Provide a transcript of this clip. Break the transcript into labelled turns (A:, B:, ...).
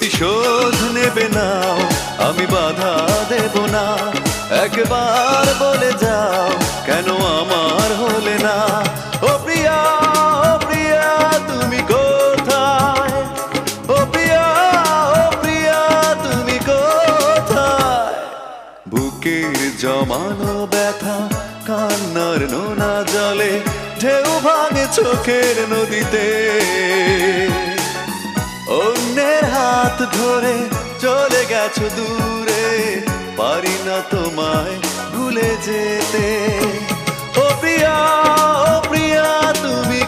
A: প্রতিশোধ নেবে না, আমি বাধা দেব না। একবার বলে যাও কেন আমার হলে না। ও প্রিয়া, ও প্রিয়া তুমি কোথায়? ও প্রিয়া, ও প্রিয়া তুমি কোথায়? বুকের জমানো ব্যথা কান্নার নোনা জলে ঢেউ ভাঙে চোখের নদীতে। অন্যের হাত ধরে চলে গেছো দূরে, পারি না তোমায় ভুলে যেতে। ও প্রিয়া, ও প্রিয়া তুমি